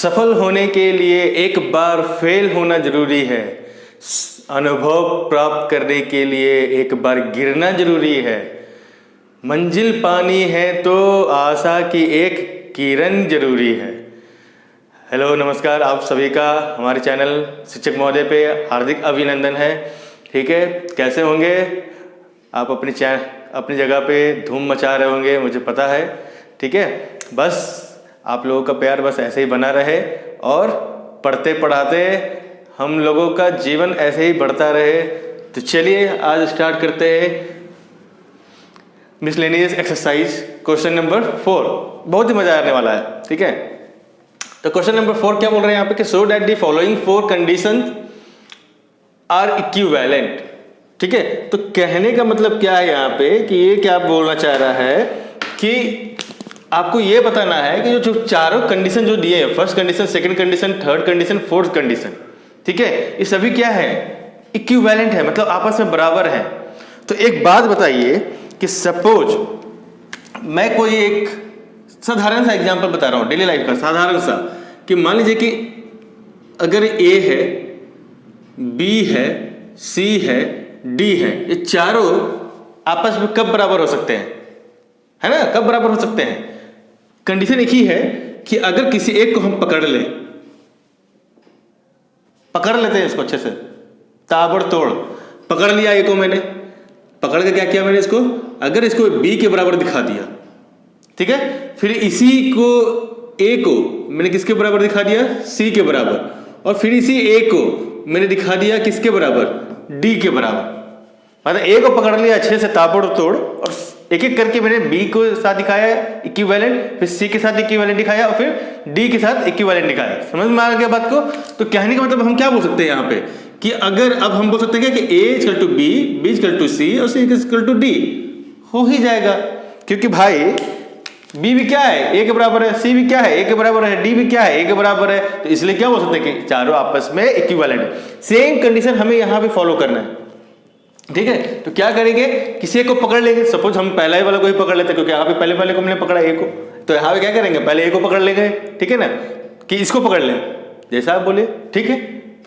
सफल होने के लिए एक बार फेल होना जरूरी है। अनुभव प्राप्त करने के लिए एक बार गिरना जरूरी है। मंजिल पानी है तो आशा की एक किरण जरूरी है। हेलो नमस्कार, आप सभी का हमारे चैनल शिक्षक महोदय पे हार्दिक अभिनंदन है। ठीक है, कैसे होंगे आप? अपनी जगह पे धूम मचा रहे होंगे, मुझे पता है। ठीक है, बस आप लोगों का प्यार बस ऐसे ही बना रहे और पढ़ते पढ़ाते हम लोगों का जीवन ऐसे ही बढ़ता रहे। तो चलिए आज स्टार्ट करते हैं मिसलेनियस एक्सरसाइज क्वेश्चन नंबर 4। बहुत ही मजा आने वाला है। ठीक है, तो क्वेश्चन नंबर 4 क्या बोल रहे हैं यहाँ पे कि so that the following 4 condition are equivalent. ठीक है, तो कहने का मतलब क्या है यहाँ पे कि ये क्या बोलना चाह रहा है कि आपको ये बताना है कि जो चारों कंडीशन जो दिए हैं, first condition, second condition, third condition, fourth condition, ठीक है, ये सभी क्या है? इक्विवेलेंट है, मतलब आपस में बराबर है। तो एक बात बताइए कि सपोज मैं कोई एक साधारण सा एग्जांपल बता रहा हूं डेली लाइफ का, साधारण सा, कि मान लीजिए कि अगर ए है, बी है, सी है, डी है, ये चारों आपस में कब बराबर हो सकते हैं? है ना, कब बराबर हो सकते हैं? कंडीशन एक ही है कि अगर किसी एक को हम पकड़ लेते हैं इसको अच्छे से, ताबड़तोड़ पकड़ लिया। ए को मैंने पकड़ के क्या किया मैंने इसको, अगर इसको बी के बराबर दिखा दिया, ठीक है, फिर इसी को ए को मैंने किसके बराबर दिखा दिया? सी के बराबर, और फिर इसी ए को मैंने दिखा दिया किसके बराबर? डी के बराबर। मतलब ए को पकड़ लिया अच्छे से ताबड़तोड़ और एक एक करके मैंने बी को साथ दिखाया इक्विवेलेंट, फिर सी के साथ इक्विवेलेंट दिखाया और फिर डी के साथ इक्विवेलेंट दिखाया। समझ में आ गया बात को? तो कहने का मतलब हम क्या बोल सकते हैं यहाँ पे कि अगर अब हम बोल सकते हैं कि a equal to b, b equal to c और सी इक्वल टू डी हो ही जाएगा, क्योंकि भाई बी भी क्या है? ए के बराबर है, सी भी क्या है? ए के बराबर है, डी भी क्या है? ए के बराबर है। तो इसलिए क्या बोल सकते हैं कि चारों आपस में इक्विवेलेंट है। सेम कंडीशन हमें यहाँ पे फॉलो करना है। ठीक है, तो क्या करेंगे, किसी एक को पकड़ लेंगे। सपोज हम पहला ही वाला को ही पकड़ लेते हैं, क्योंकि यहाँ पे पहले वाले को हमने पकड़ा ए को, तो यहाँ पे क्या करेंगे, पहले ए को पकड़ लेंगे। ठीक है ना, कि इसको पकड़ लें, जैसा आप बोले। ठीक है,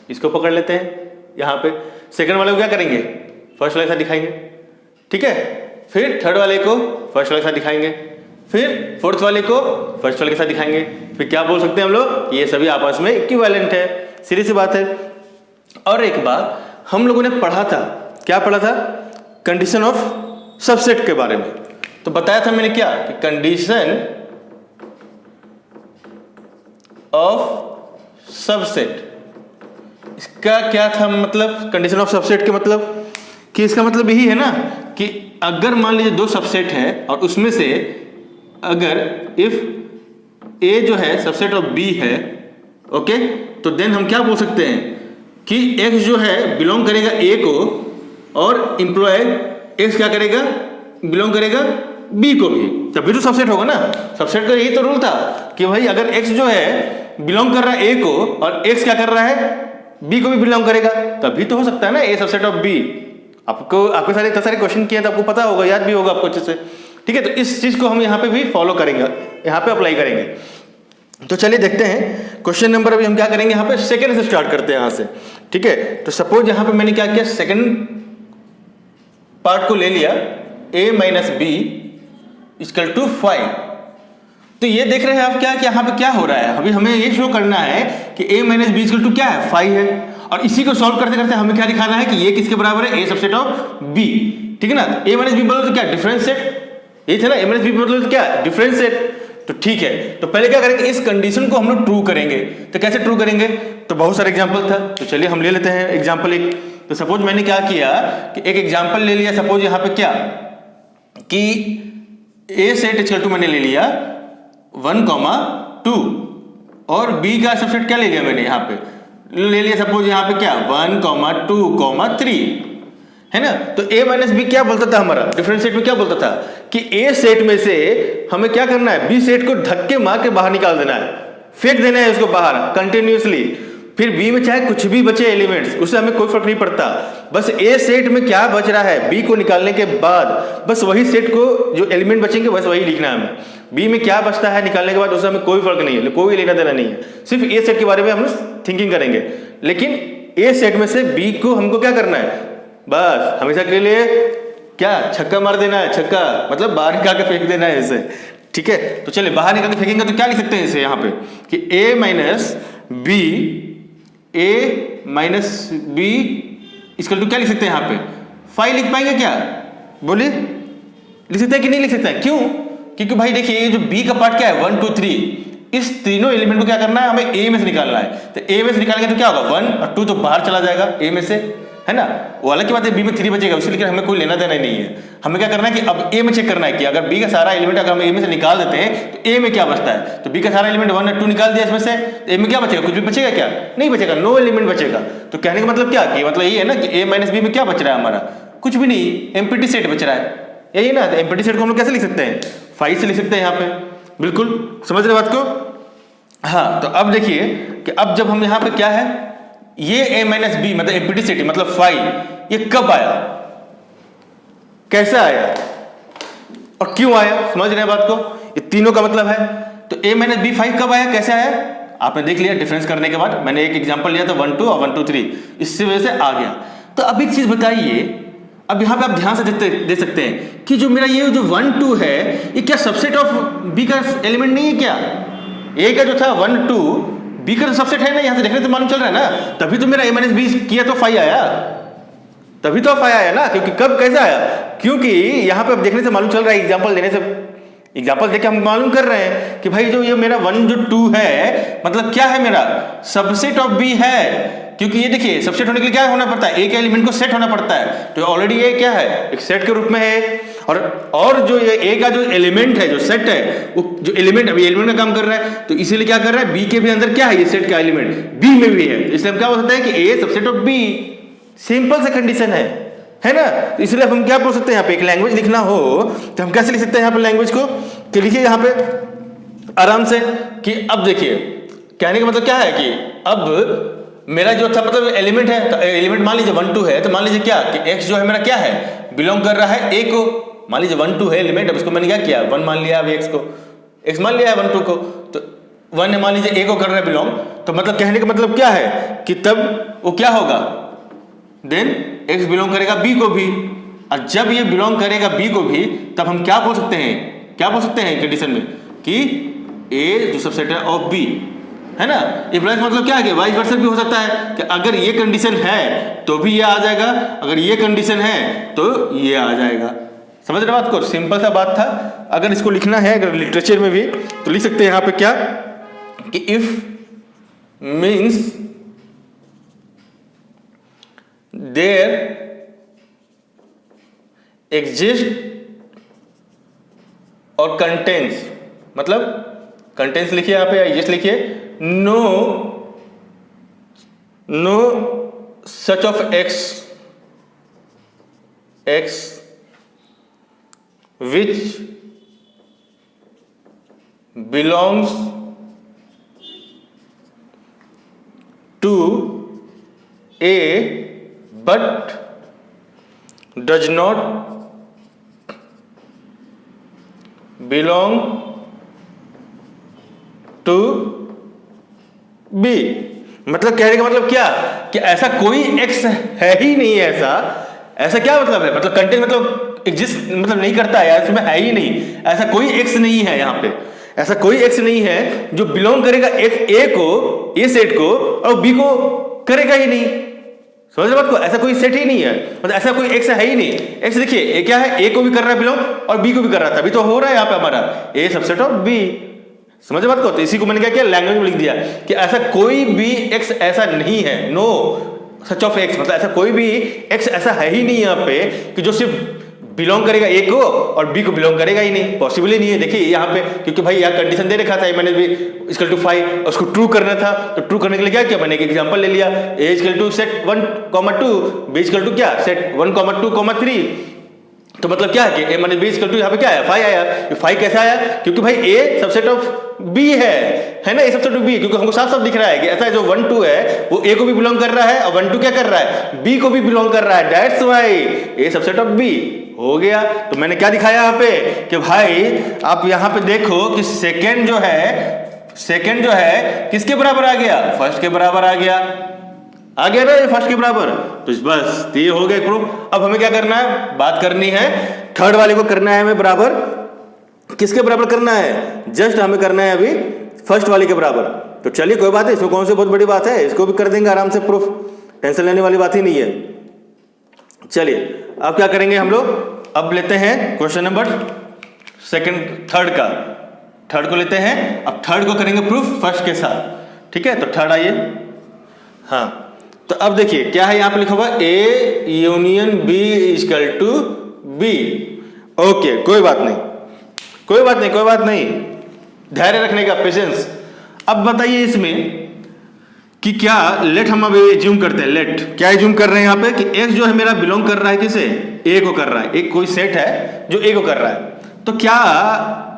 इसको पकड़ लेते हैं। यहाँ पे सेकंड वाले को क्या करेंगे? फर्स्ट वाले के साथ दिखाएंगे। ठीक है, फिर थर्ड वाले को फर्स्ट वाले के साथ दिखाएंगे, फिर फोर्थ वाले को फर्स्ट वाले के साथ दिखाएंगे। फिर क्या बोल सकते हैं हम लोग? ये सभी आपस में इक्विवेलेंट है। सीधी सी बात है। और एक बात हम लोगों ने पढ़ा था, क्या पढ़ा था? कंडीशन ऑफ सबसेट के बारे में। तो बताया था मैंने क्या कि कंडीशन ऑफ सबसेट, इसका क्या था मतलब? कंडीशन ऑफ सबसेट के मतलब कि इसका मतलब यही है ना कि अगर मान लीजिए 2 सबसेट है और उसमें से अगर इफ ए जो है सबसेट ऑफ बी है, ओके, तो देन हम क्या बोल सकते हैं कि एक्स जो है बिलोंग करेगा ए को और इंप्लॉय एक्स क्या करेगा? बिलोंग करेगा बी को भी, तभी तो सबसेट होगा ना। सबसेट का यही तो रूल था कि भाई अगर एक्स जो है बिलोंग कर रहा है ए को और एक्स क्या कर रहा है? बी को भी बिलोंग करेगा, तभी तो हो सकता है ना ए सबसेट ऑफ बी। आपके सारे इतने सारे क्वेश्चन किए तो आपको पता होगा, याद भी होगा आपको अच्छे से। ठीक है, तो इस चीज को हम यहाँ पे भी फॉलो करेंगे, यहाँ पे अप्लाई करेंगे। तो चलिए देखते हैं क्वेश्चन नंबर, अभी हम क्या करेंगे यहाँ पे सेकंड से स्टार्ट करते हैं यहाँ से। ठीक है, तो सपोज यहाँ पे मैंने क्या किया, सेकंड पार्ट को ले लिया, a minus b equal to 5। तो ये देख रहे हैं आप क्या कि यहाँ पे क्या हो रहा है? अभी हमें ये शो करना है कि a minus b equal to क्या है? 5 है। और इसी को सॉल्व करते करते हमें क्या दिखाना है कि ये किसके बराबर है? a subset of b। ठीक है ना, a माइनस बी मतलब तो क्या? Difference set. ये थे ना, a माइनस बी मतलब तो क्या? Difference set. तो ठीक है, तो पहले क्या करेंगे, इस कंडीशन को हम लोग ट्रू करेंगे। तो कैसे ट्रू करेंगे? तो बहुत सारे एग्जाम्पल था, तो चलिए हम ले लेते हैं एग्जाम्पल एक। तो सपोज मैंने क्या किया कि एक एग्जाम्पल ले लिया। सपोज यहाँ पे क्या कि ए सेट इक्वल टू मैंने ले लिया 1, 2 और बी का सबसेट क्या ले लिया मैंने यहाँ पे ले लिया, सपोज यहाँ पे क्या 1, 2, 3 है ना। तो ए माइनस बी क्या बोलता था हमारा? डिफरेंस सेट में क्या बोलता था कि ए सेट में से हमें क्या करना है? बी सेट को धक्के मार के बाहर निकाल देना है, फेंक देना है उसको बाहर कंटिन्यूअसली। फिर बी में चाहे कुछ भी बचे एलिमेंट्स, उससे हमें कोई फर्क नहीं पड़ता। बस ए सेट में क्या बच रहा है बी को निकालने के बाद, बस वही सेट को जो एलिमेंट बचेंगे बस वही लिखना है हमें। बी में क्या बचता है निकालने के बाद उससे हमें कोई फर्क नहीं है, कोई लेना देना नहीं है, सिर्फ ए सेट के बारे में हम थिंकिंग करेंगे। लेकिन ए सेट में से बी को हमको क्या करना है, बस हमेशा के लिए क्या छक्का मार देना है, छक्का मतलब बाहर निकाल के फेंक देना है इसे, ठीक है। तो चलिए बाहर निकाल के फेंकेंगे तो क्या लिख सकते हैं इसे यहाँ पे कि ए माइनस बी इसका तो क्या लिख सकते हैं यहाँ पे 5 लिख पाएंगे क्या, बोलिए लिख सकते हैं कि नहीं लिख सकते हैं, क्यों, क्योंकि भाई देखिए ये जो बी का पार्ट क्या है 1 2 3, इस तीनों एलिमेंट को क्या करना है, हमें ए में से निकालना है। तो ए में से निकालेंगे तो क्या होगा 1 और 2 तो बाहर चला जाएगा ए में से, है ना। वो अलग की बात है बी में 3 बचेगा, उसके लिए हमें कोई लेना देना नहीं है। हमें क्या करना है कि अब ए में चेक करना है कि अगर बी का सारा एलिमेंट अगर हम ए में से निकाल देते हैं तो ए में क्या बचता है। तो बी का सारा एलिमेंट 1 और 2 निकाल दिया इसमें से, तो ए में क्या बचेगा, कुछ भी बचेगा क्या, नहीं बचेगा, नो एलिमेंट बचेगा। तो कहने का मतलब क्या कि मतलब ये है ना कि ए माइनस बी में क्या बच रहा है हमारा, कुछ भी नहीं, एम्प्टी सेट बच रहा है, यही ना। तो एम्प्टी सेट को हम लोग कैसे लिख सकते हैं 5 से लिख सकते हैं यहाँ पे, बिल्कुल समझ रहे बात को। हाँ तो अब देखिए कि अब जब हम यहाँ पे क्या है ये a माइनस बी मतलब एम्प्टी सेट मतलब 5, ये कब आया, कैसे आया और क्यों आया, समझ रहे हैं बात को। ये तीनों का मतलब है तो a माइनस बी 5 कब आया, कैसे आया, आपने देख लिया डिफरेंस करने के बाद। मैंने एक एग्जांपल लिया था 1 2 और 1 2 3, इससे वजह से आ गया। तो अब एक चीज बताइए, अब यहाँ पे आप ध्यान से दे सकते हैं कि जो मेरा ये जो 1 2 है ये क्या सबसेट ऑफ बी का एलिमेंट नहीं है क्या, ए का जो था 1 2 बी का सबसेट है ना, यहाँ से देखने से मालूम चल रहा है ना, तभी तो मेरा a माइनस बी किया तो 5 आया, तभी तो 5 आया ना। क्योंकि कब कैसे आया, क्योंकि यहाँ पे अब देखने से मालूम चल रहा है, एग्जांपल देने से, एग्जांपल देके हम मालूम कर रहे हैं कि भाई जो ये मेरा 1 जो 2 है मतलब क्या है, मेरा सबसेट ऑफ बी है। क्योंकि ये देखिए सबसेट होने के लिए क्या होना पड़ता है, ए के एलिमेंट को सेट होना पड़ता है, तो ऑलरेडी ये क्या है एक सेट के रूप में है। और जो ये ए का जो एलिमेंट है जो सेट है वो जो एलिमेंट अभी एलिमेंट का काम कर रहा है, तो इसीलिए क्या कर रहा है बी के भी अंदर क्या है ये सेट का एलिमेंट बी में भी है, इसलिए हम क्या हो सकता है कि ए सबसेट ऑफ बी, सिंपल सा कंडीशन है ना। तो इसलिए हम क्या बोल सकते हैं यहाँ पे एक लैंग्वेज लिखना हो तो हम कैसे लिख सकते हैं यहाँ पे लैंग्वेज को, कि लिखिए यहाँ पे आराम से कि अब देखिए कहने का मतलब क्या है कि अब मेरा जो था मतलब एलिमेंट है, तो एलिमेंट मान लीजिए 1 2 है, तो मान लीजिए क्या कि x जो है मेरा क्या है बिलोंग कर रहा है a को, मान लीजिए 1 2 है एलिमेंट, अब इसको मैंने क्या किया 1 मान लिया, अभी x को x मान लिया है 1 2 को, तो 1 है मान लीजिए a को कर रहा है बिलोंग, तो मतलब कहने का मतलब क्या है कि तब वो क्या होगा देन x बिलोंग करेगा b को भी, और जब ये बिलोंग करेगा b को भी तब हम क्या बोल सकते हैं, क्या बोल सकते हैं कंडीशन में कि a जो सबसेट है ऑफ b, है ना। ये प्लस मतलब क्या है कि वाइस वर्सा भी हो सकता है कि अगर ये कंडीशन है तो भी ये आ जाएगा, अगर ये कंडीशन है तो ये आ जाएगा, समझ रहे बात को, सिंपल सा बात था। अगर इसको लिखना है अगर लिटरेचर में भी तो लिख सकते हैं यहाँ पे क्या कि इफ मीन्स देयर एग्जिस्ट और कंटेंस, मतलब कंटेंस लिखिए यहाँ पे, एग्जिस्ट लिखिए, no such of x which belongs to A but does not belong to B। मतलब कहने का मतलब क्या कि ऐसा कोई x है ही नहीं, ऐसा क्या मतलब है, मतलब कंटेंट मतलब एग्जिस्ट मतलब नहीं करता है, इसमें है ही नहीं, ऐसा कोई x नहीं है, यहाँ पे ऐसा कोई x नहीं है जो बिलोंग करेगा a को, a सेट को, और b को करेगा ही नहीं, समझ रहे बात को, ऐसा कोई सेट ही नहीं है, मतलब ऐसा कोई x है ही नहीं। x देखिए a क्या है, a को भी कर रहा है बिलोंग और b को भी कर रहा था, तभी तो हो रहा है यहाँ पे हमारा a सबसेट ऑफ b, समझ बात को। तो इसी को मैंने क्या किया लैंग्वेज में लिख दिया कि ऐसा कोई भी x ऐसा नहीं है, नो सच ऑफ x, मतलब ऐसा कोई भी x ऐसा है ही नहीं यहाँ पे कि जो सिर्फ बिलोंग करेगा a को और b को बिलोंग करेगा ही नहीं, पॉसिबल ही नहीं है। देखिए यहाँ पे क्योंकि भाई यहाँ कंडीशन दे रखा था मैंने भी इक्वल टू 5, उसको ट्रू करना था, तो ट्रू करने के लिए क्या किया मैंने एक एग्जांपल ले लिया, a equal to set 1 2, b equal to क्या सेट 1 2 3, तो मतलब क्या है कि a minus b equal to यहाँ पे क्या आया 5 आया। ये 5 कैसे आया, क्योंकि भाई a सबसेट ऑफ b है ना, a सबसेट ऑफ b, क्योंकि हमको साफ साफ दिख रहा है कि ऐसा जो 1 2 है वो a को भी बिलोंग कर रहा है और 1 2 क्या कर रहा है b को भी बिलोंग कर रहा है, that's why a subset of b, हो गया। तो मैंने क्या दिखाया यहाँ पे कि भाई आप यहाँ पे देखो कि सेकेंड जो है किसके बराबर आ गया, फर्स्ट के बराबर आ गया ना ये फर्स्ट के बराबर। तो बस ये हो गया प्रूफ। अब हमें क्या करना है, बात करनी है थर्ड वाले को करना है हमें बराबर, किसके बराबर करना है, जस्ट हमें करना है अभी फर्स्ट वाले के बराबर। तो चलिए कोई बात है, इसमें कौन सी बहुत बड़ी बात है, इसको भी कर देंगे आराम से प्रूफ, टेंशन लेने वाली बात ही नहीं है। चलिए अब क्या करेंगे हम लोग, अब लेते हैं क्वेश्चन नंबर थर्ड को लेते हैं। अब थर्ड को करेंगे प्रूफ फर्स्ट के साथ, ठीक है। तो थर्ड आइए, हाँ तो अब देखिए क्या है यहाँ पे लिखा हुआ a union b equal to b. Okay कोई बात नहीं, धैर्य रखने का, पेशेंस। अब बताइए इसमें कि क्या लेट हम अब एज्यूम करते हैं, लेट क्या एज्यूम कर रहे हैं यहाँ पे कि x जो है मेरा बिलोंग कर रहा है किसे, a को कर रहा है, एक कोई सेट है जो a को कर रहा है। तो क्या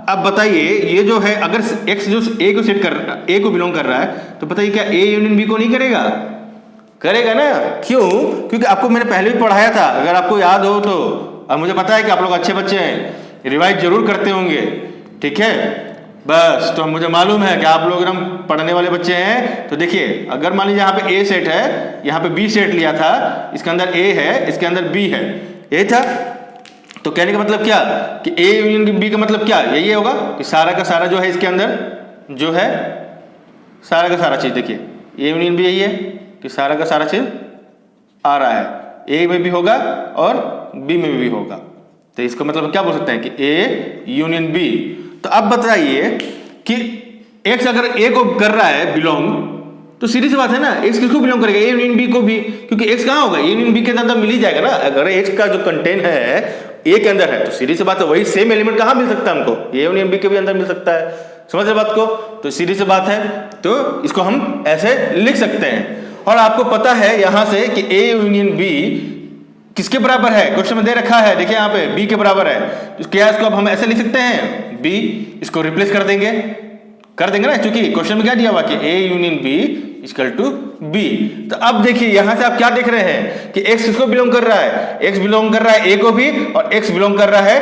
अब बताइए ये जो है अगर x जो a को सेट कर रहा है, a को बिलोंग कर रहा है, तो बताइए क्या a यूनियन b को नहीं करेगा ना। क्यों, क्योंकि आपको मैंने पहले भी पढ़ाया था, अगर आपको याद हो तो। अब मुझे पता है कि आप लोग अच्छे बच्चे हैं, रिवाइज जरूर करते होंगे, ठीक है। बस तो मुझे मालूम है कि आप लोग एकदम पढ़ने वाले बच्चे हैं। तो देखिए अगर मान लीजिए यहाँ पे ए सेट है, यहाँ पे बी सेट लिया था, इसके अंदर ए है, इसके अंदर बी है, ये था। तो कहने का मतलब क्या कि ए यूनियन बी का मतलब क्या, यही होगा कि सारा का सारा जो है इसके अंदर जो है सारा का सारा चीज, देखिए ए यूनियन बी यही है कि सारा का सारा चीज आ रहा है, ए में भी होगा और बी में भी होगा। तो इसका मतलब क्या बोल सकते हैं कि ए यूनियन बी। तो अब बताइए कि x अगर a को कर रहा है बिलोंग, तो सीधी सी बात है ना, x किसको बिलोंग करेगा, a यूनियन b को भी, क्योंकि x कहाँ होगा, a यूनियन b के अंदर मिल ही जाएगा ना। अगर x का जो कंटेंट है a के अंदर है तो सीधी सी बात है वही सेम एलिमेंट कहाँ मिल सकता है हमको, a यूनियन b के भी अंदर मिल सकता है। समझ रहे बात को, तो सीधी सी बात है। तो इसको हम ऐसे लिख सकते हैं। और आपको पता है यहां से कि a यूनियन b किसके बराबर है, क्वेश्चन में दे रखा है, देखिए यहाँ पे b के बराबर है। तो क्या इसको अब हम ऐसे लिख सकते हैं b, इसको रिप्लेस कर देंगे ना, क्योंकि क्वेश्चन में क्या दिया हुआ कि a union b equal to b। तो अब देखिए यहां से आप क्या देख रहे हैं कि x किसको बिलोंग कर रहा है, x बिलोंग कर रहा है a को भी और x बिलोंग कर रहा है,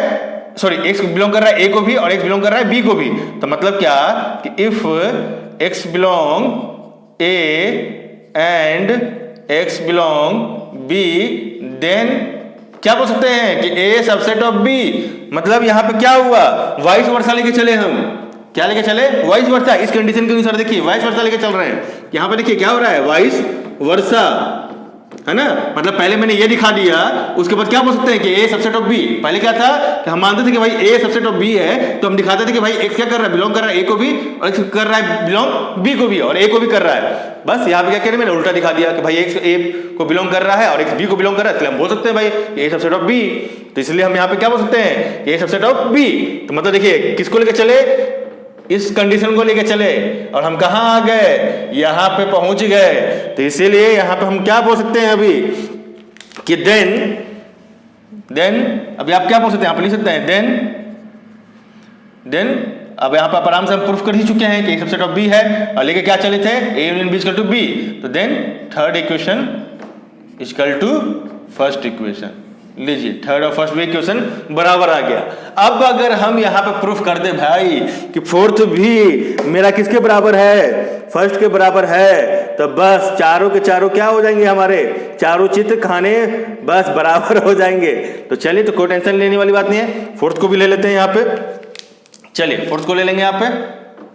सॉरी x बिलोंग कर रहा है a को भी और x बिलोंग कर रहा है b को भी। तो मतलब क्या कि if x belong a and x belong b, then क्या बोल सकते हैं कि a सबसेट ऑफ b। मतलब यहां पे क्या हुआ, वाइस वर्सा लेके चले, हम क्या लेके चले, वाइस वर्सा। इस कंडीशन के अनुसार देखिए वाइस वर्सा लेके चल रहे हैं। यहां पे देखिए क्या हो रहा है, वाइस वर्सा, है ना। मतलब पहले मैंने ये दिखा दिया, उसके बाद क्या बोल सकते हैं कि a सबसेट ऑफ b। पहले क्या था कि हम मानते थे कि भाई a सबसेट ऑफ b है, तो हम दिखाते थे कि भाई x क्या कर रहा है, बिलोंग कर रहा है a को भी, और x कर रहा है बिलोंग b को भी, और a को भी कर रहा है। बस यहाँ पे क्या करें, मैंने उल्टा दिखा दिया कि भाई x a को बिलोंग कर रहा है और x b को बिलोंग कर रहा है, इसलिए हम बोल सकते हैं भाई a सबसेट ऑफ b। तो इसलिए हम यहाँ पे क्या बोल सकते हैं, a सबसेट ऑफ b। तो मतलब देखिए किसको लेके चले, इस कंडीशन को लेके चले, और हम कहाँ आ गए, यहाँ पे पहुंच गए। तो इसीलिए यहाँ पे हम क्या बोल सकते हैं अभी कि देन अभी आप क्या बोल सकते हैं, आप लिख सकते हैं देन अब यहाँ पर आराम से हम प्रूफ कर ही चुके हैं कि सबसेट ऑफ b है, और लेके क्या चले थे, a union b equal to b। तो then third equation equal to first equation, लीजिए थर्ड और फर्स्ट इक्वेशन बराबर आ गया। अब अगर हम यहाँ पे प्रूफ कर दे भाई कि फोर्थ भी मेरा किसके बराबर है, फर्स्ट के बराबर है, तो बस चारों के चारों क्या हो जाएंगे, हमारे चारों चित्र खाने बस बराबर हो जाएंगे। तो चलिए, तो कोई टेंशन लेने वाली बात नहीं है। फोर्थ को भी ले लेते हैं यहाँ पे, चलिए फोर्थ को ले लेंगे, यहाँ पे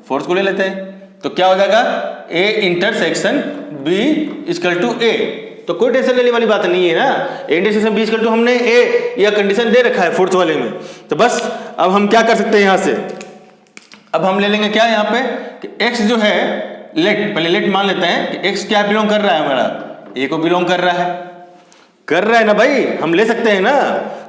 फोर्थ को ले लेते हैं। तो क्या हो जाएगा, a intersection b equal to a। तो कोई टेंशन लेने वाली बात नहीं है ना, a intersection b equal to हमने a या कंडीशन दे रखा है फोर्थ वाले में। तो बस अब हम क्या कर सकते हैं यहाँ से, अब हम ले लेंगे क्या यहाँ पे कि x जो है, पहले लेट मान लेते हैं कि x क्या बिलोंग कर रहा है, हमारा a को बिलोंग कर रहा है ना भाई, हम ले सकते हैं ना।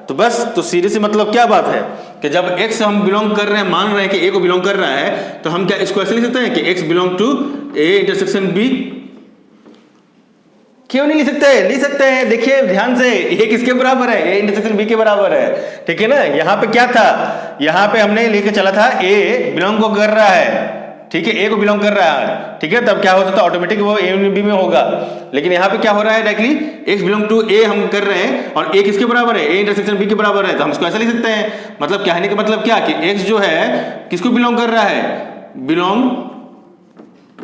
तो बस, तो सीधे से मतलब क्या बात है कि जब x हम बिलोंग कर रहे हैं, मान रहे हैं कि a को बिलोंग कर रहा है, तो हम क्या इसको ऐसे लिख सकते हैं कि x belong to a intersection b। क्यों नहीं लिख सकते, लिख सकते हैं। देखिए ध्यान से, a किसके बराबर है, a इंटरसेक्शन b के बराबर है, ठीक है ना। यहाँ पे क्या था, यहाँ पे हमने लेके चला था a बिलोंग को कर रहा है, ठीक है, ए को बिलोंग कर रहा है, ठीक है, तब क्या होता था ऑटोमेटिक वो ए बी में होगा। लेकिन यहाँ पे क्या हो रहा है डायरेक्टली एक्स बिलोंग टू ए हम कर रहे हैं और ए किसके बराबर है, ए इंटरसेक्शन बी के बराबर है, तो हम इसको ऐसा लिख सकते हैं। मतलब कहने का मतलब क्या कि एक्स जो है किसको बिलोंग कर रहा है, belong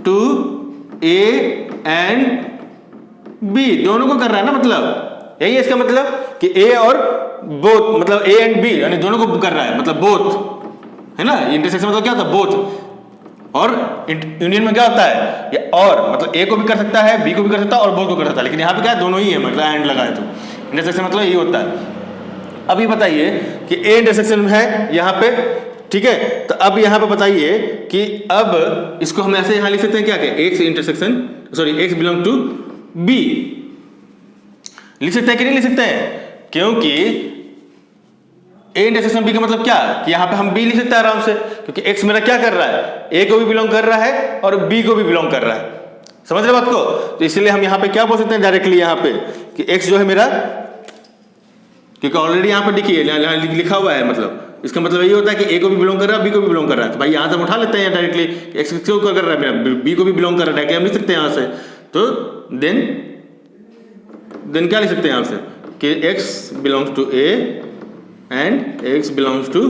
to a and b, दोनों को कर रहा है ना, मतलब यही है इसका मतलब कि ए और बोथ, मतलब ए एंड बी यानी दोनों को कर रहा है, मतलब बोथ है ना, इंटरसेक्शन मतलब क्या होता है, बोथ। और यूनियन में क्या होता है, ये और मतलब ए को भी कर सकता है, बी को भी कर सकता है और बोथ को कर सकता है, लेकिन यहाँ पे क्या है, दोनों ही है, मतलब एंड लगा है, तो इंटरसेक्शन मतलब यही होता है। अब ये बताइए कि ए इंटरसेक्शन है यहाँ पे, ठीक है, तो अब यहाँ पे बताइए कि अब इसको हम ऐसे यहाँ लिख सकते हैं क्या, x intersection sorry x belong to b लिख सकते हैं कि नहीं लिख सकते हैं, क्योंकि ए इंटरसेक्शन बी का मतलब क्या कि यहाँ पे हम बी लिख सकते हैं आराम से, क्योंकि एक्स मेरा क्या कर रहा है, ए को भी बिलोंग कर रहा है और बी को भी बिलोंग कर रहा है, समझ रहे बात को। तो इसलिए हम यहाँ पे क्या बोल सकते हैं डायरेक्टली यहाँ पे कि एक्स जो है मेरा, क्योंकि ऑलरेडी यहाँ पे देखिए लिखा हुआ है, मतलब इसका मतलब यही होता है कि ए को भी बिलोंग कर रहा है, बी को भी बिलोंग कर रहा है, तो भाई यहाँ से हम उठा लेते हैं डायरेक्टली, एक्स क्यों कर रहा है मेरा, बी को भी बिलोंग कर रहा है, डायरेक्टली हम लिख सकते हैं यहाँ से। तो देन क्या लिख सकते हैं यहाँ से कि x belongs to a and x belongs to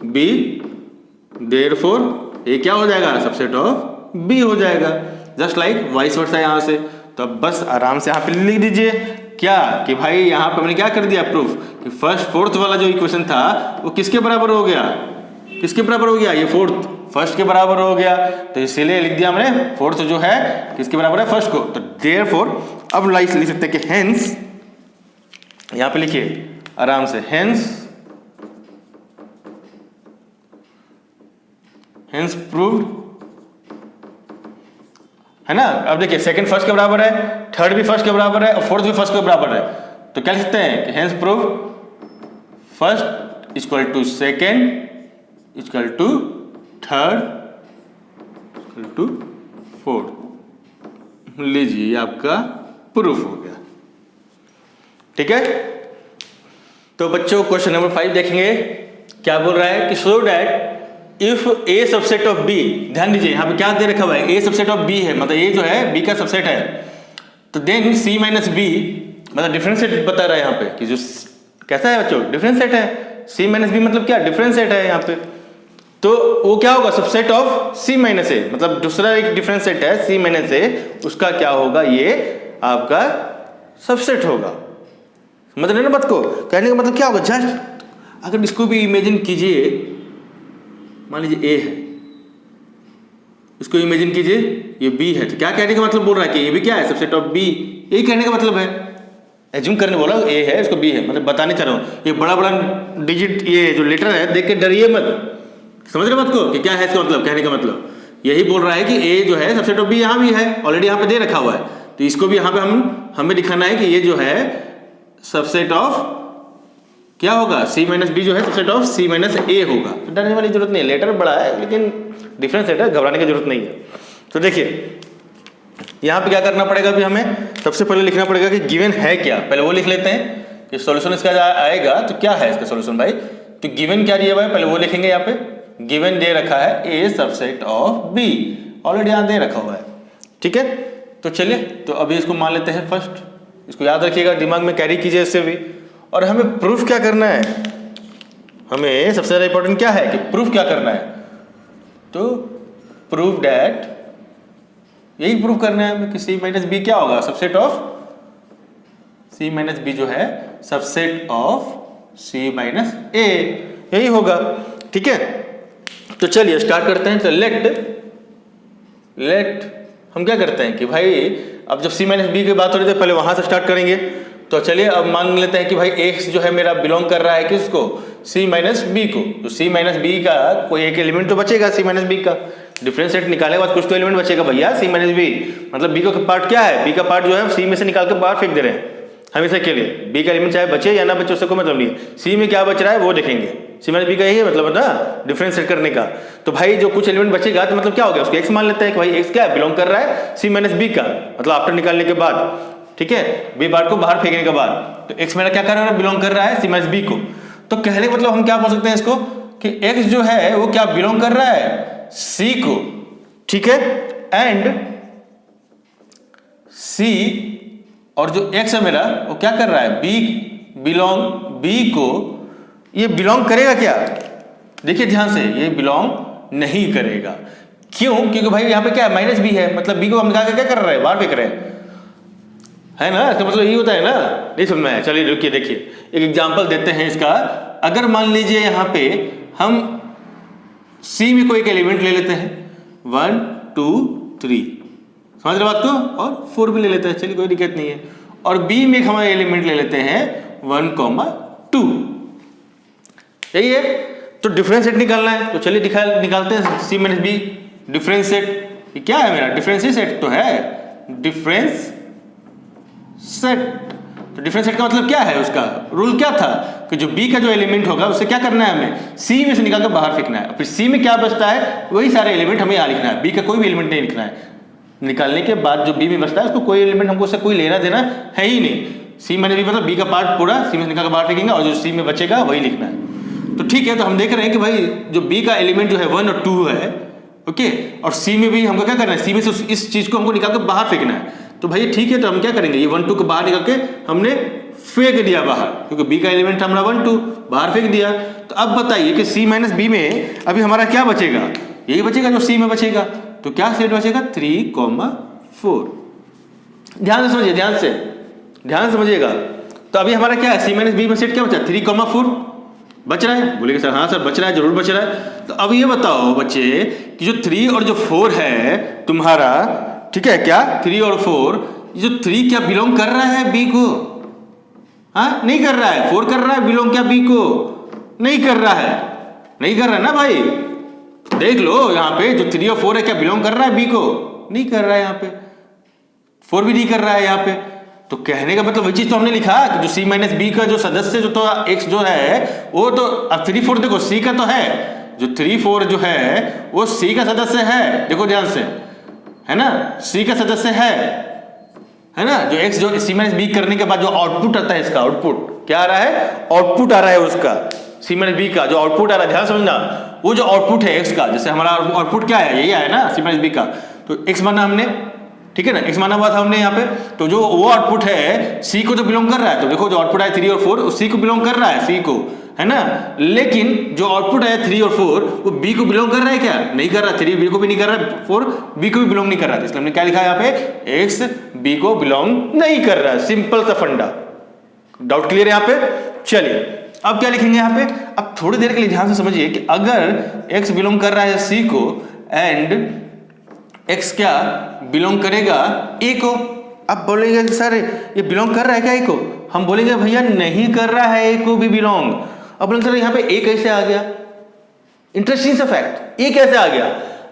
b, therefore a क्या हो जाएगा, सबसेट ऑफ बी हो जाएगा, जस्ट लाइक वाइस वर्सा यहाँ से। तो अब बस आराम से यहाँ पे लिख दीजिए क्या कि भाई यहाँ पे मैंने क्या कर दिया प्रूफ कि फर्स्ट फोर्थ वाला जो इक्वेशन था वो किसके बराबर हो गया, किसके बराबर हो गया, ये फोर्थ फर्स्ट के बराबर हो गया, तो इसीलिए लिख दिया हमने फोर्थ जो है किसके बराबर है, फर्स्ट को। तो देयरफॉर अब लिख सकते हैं कि हेंस, यहाँ पे लिखिए आराम से, हेंस प्रूव्ड है ना। अब देखिए सेकंड फर्स्ट के बराबर है, थर्ड भी फर्स्ट के बराबर है और फोर्थ भी फर्स्ट के बराबर है, तो क्या लिख सकते हैं कि hence prove first equal to second equal to third equal to fourth. लीजिए आपका प्रूफ हो गया, ठीक है। तो बच्चों क्वेश्चन नंबर 5 देखेंगे, क्या बोल रहा है कि show that if a subset of b, ध्यान दीजिए यहाँ पे क्या दे रखा हुआ है, ए सबसेट ऑफ बी है, मतलब ए जो है बी का सबसेट है, तो देन सी माइनस बी मतलब डिफरेंस सेट बता रहा है यहाँ पे कि जो कैसा है बच्चों, डिफरेंस सेट है, सी माइनस बी मतलब क्या, डिफरेंस सेट है यहाँ पे, तो वो क्या होगा, सबसेट ऑफ सी माइनस ए, मतलब दूसरा एक डिफरेंस सेट है सी माइनस ए, उसका क्या होगा, ये आपका सबसेट होगा। समझ रहे ना बात को, कहने का मतलब क्या होगा, जस्ट अगर इसको भी इमेजिन कीजिए, मान लीजिए ए है, इसको इमेजिन कीजिए ये बी है, तो क्या कहने का मतलब बोल रहा है कि ये भी क्या है, सबसेट ऑफ बी, यही कहने का मतलब है। एज्यूम करने बोला ए है, इसको बी है, मतलब बताने चाह रहा हूँ, ये बड़ा बड़ा डिजिट ये जो लेटर है देख के डरिए मत, समझ रहे बात को कि क्या है इसका मतलब, कहने का मतलब यही बोल रहा है कि ए जो है सबसेट ऑफ बी यहाँ भी है, ऑलरेडी यहाँ पे दे रखा हुआ है, तो इसको भी यहाँ पे हमें दिखाना है कि ये जो है सबसेट ऑफ क्या होगा, सी माइनस बी जो है सबसेट ऑफ सी माइनस ए होगा। तो डरने वाली जरूरत नहीं है, लेटर बड़ा है लेकिन डिफरेंस सेट है, घबराने की जरूरत नहीं है। तो देखिए यहाँ पे क्या करना पड़ेगा, अभी हमें सबसे पहले लिखना पड़ेगा कि गिवन है क्या, पहले वो लिख लेते हैं कि सॉल्यूशन इसका आएगा तो क्या है इसका सॉल्यूशन भाई, तो गिवन क्या दिया हुआ है पहले वो लिखेंगे। यहाँ पे गिवन दे रखा है ए सबसेट ऑफ बी, ऑलरेडी यहाँ दे रखा हुआ है, ठीक है। तो चलिए तो अभी इसको मान लेते हैं फर्स्ट, इसको याद रखिएगा, दिमाग में कैरी कीजिए इससे भी। और हमें प्रूफ क्या करना है, हमें सबसे ज़्यादा इंपॉर्टेंट क्या है कि प्रूफ क्या करना है, तो प्रूफ डैट, यही प्रूफ करना है हमें कि सी माइनस बी क्या होगा, subset of c minus b जो है subset of c minus a, यही होगा, ठीक है। तो चलिए स्टार्ट करते हैं। तो लेट हम क्या करते हैं कि भाई अब जब सी माइनस बी की बात हो रही है पहले वहां से स्टार्ट करेंगे। तो चलिए अब मान लेते हैं कि भाई एक्स जो है मेरा बिलोंग कर रहा है किसको, सी माइनस बी को, तो सी माइनस बी का कोई एक एलिमेंट तो बचेगा, सी माइनस बी का डिफरेंस सेट निकालने के बाद कुछ तो एलिमेंट बचेगा भैया, सी माइनस बी मतलब बी का पार्ट क्या है, बी का पार्ट जो है सी में से निकाल के बाहर फेंक दे रहे हैं हमेशा के लिए, बी का एलिमेंट चाहे बचे या ना बचे उससे कोई मतलब नहीं है, सी में क्या बच रहा है वो देखेंगे, सी माइनस बी का यही है मतलब ना डिफरेंस सेट करने का। तो भाई जो कुछ एलिमेंट बचेगा तो मतलब क्या हो गया, उसको एक्स मान लेते हैं कि भाई एक्स क्या है, बिलोंग कर रहा है सी माइनस बी का, मतलब आफ्टर निकालने के बाद, ठीक है, बी पार्ट को बाहर फेंकने के बाद, तो एक्स मेरा क्या कर रहा है, बिलोंग कर रहा है सी माइनस बी को। तो कहने का मतलब हम क्या बोल सकते हैं इसको कि एक्स जो है वो क्या बिलोंग कर रहा है सी को, ठीक है, एंड C और जो X है मेरा वो क्या कर रहा है, B को ये बिलोंग करेगा क्या, देखिए ध्यान से, ये बिलोंग नहीं करेगा। क्यों? क्योंकि भाई यहाँ पे क्या है, माइनस बी है, मतलब बी को हम निकाल के क्या कर रहे हैं, बाहर फेंक रहे हैं, है ना, इसका मतलब यही होता है ना, नहीं समझ में आया? चलिए रुकिए, देखिए एक एग्जांपल देते हैं इसका। अगर मान लीजिए यहाँ पे हम सी में कोई एक एलिमेंट ले लेते हैं 1 2 3, समझ रहे बात को, और 4 भी ले लेते हैं, चलिए कोई दिक्कत नहीं है, और बी में हमारे एलिमेंट ले लेते हैं 1 2, यही है। तो डिफरेंस सेट निकालना है, तो चलिए निकालते हैं सी माइनस बी डिफरेंस सेट। ये क्या है मेरा, डिफरेंस सेट तो है, डिफरेंस सेट। तो डिफरेंस सेट का मतलब क्या है, उसका रूल क्या था कि जो बी का जो एलिमेंट होगा उससे क्या करना है, हमें सी में से निकाल कर बाहर फेंकना है, फिर सी में क्या बचता है वही सारे एलिमेंट हमें यहाँ लिखना है, बी का कोई भी एलिमेंट नहीं लिखना है। निकालने के बाद जो बी में बचता है उसको कोई एलिमेंट हमको उससे कोई लेना देना है ही नहीं। सी माइनस बी मतलब बी का पार्ट पूरा सी में से निकाल कर बाहर फेंकेंगे और जो सी में बचेगा वही लिखना है। तो ठीक है, तो हम देख रहे हैं कि भाई जो बी का एलिमेंट जो है 1 और 2 है, ओके, और सी में भी हमको क्या करना है, सी में से इस चीज को हमको निकाल कर बाहर फेंकना है। तो भाई ठीक है, तो हम क्या करेंगे, ये 1 2 को बाहर निकाल के हमने फेंक दिया बाहर, क्योंकि बी का एलिमेंट हमारा 1 2 बाहर फेंक दिया। तो अब बताइए कि सी माइनस बी में अभी हमारा क्या बचेगा, यही बचेगा जो सी में बचेगा। तो क्या सेट बचेगा, 3 4। ध्यान से समझिए, ध्यान से समझिएगा। तो अभी हमारा क्या है, सी माइनस बी में सेट क्या बचा, 3 4 बच रहा है, बोलेंगे सर हाँ सर बच रहा है, जरूर बच रहा है। तो अब ये बताओ बच्चे कि जो 3 और जो 4 है तुम्हारा, ठीक है, क्या 3 और 4, जो 3 क्या बिलोंग कर रहा है बी को, हाँ नहीं कर रहा है, 4 कर रहा है बिलोंग क्या बी को, नहीं कर रहा है ना भाई, देख लो यहाँ पे जो 3 और 4 है क्या बिलोंग कर रहा है बी को, नहीं कर रहा है, यहाँ पे 4 भी नहीं कर रहा है यहाँ पे। तो कहने का मतलब वही चीज तो हमने लिखा कि जो सी माइनस बी का जो सदस्य जो तो एक्स जो है वो तो, अब 3 4 देखो सी का तो है, जो 3 4 जो है वो सी का सदस्य है, देखो ध्यान से, है ना, सी का सदस्य है ना। जो एक्स जो सी माइनस बी करने के बाद जो आउटपुट आता है, इसका आउटपुट क्या आ रहा है, आउटपुट आ रहा है उसका सी माइनस बी का जो आउटपुट आ रहा है, ध्यान समझना, वो जो आउटपुट है एक्स का, जैसे हमारा आउटपुट क्या है, यही आया ना सी माइनस बी का, तो एक्स माना हमने, ठीक है ना, एक्स माना हुआ था हमने यहाँ पे। तो जो वो आउटपुट है सी को तो बिलोंग कर रहा है, तो देखो जो आउटपुट आया 3 और 4 सी को बिलोंग कर रहा है, सी को, है ना। लेकिन जो आउटपुट आया 3 और 4 वो बी को बिलोंग कर रहा है क्या, नहीं कर रहा, 3 बी को भी नहीं कर रहा, 4 बी को भी बिलोंग नहीं कर रहा, इसलिए हमने क्या लिखा है यहाँ पे, एक्स बी को बिलोंग नहीं कर रहा है, सिंपल सा फंडा। डाउट क्लियर है यहाँ पे? चलिए अब क्या लिखेंगे यहाँ पे, अब थोड़ी देर के लिए ध्यान से समझिए कि अगर एक्स बिलोंग कर रहा है सी को एंड एक्स क्या बिलोंग करेगा ए को, अब बोलेंगे सर ये बिलोंग कर रहा है क्या ए को, हम बोलेंगे भैया नहीं कर रहा है ए को भी बिलोंग। अब बोलेंगे सर यहाँ पे ए कैसे आ गया, इंटरेस्टिंग सा फैक्ट, ए कैसे आ गया,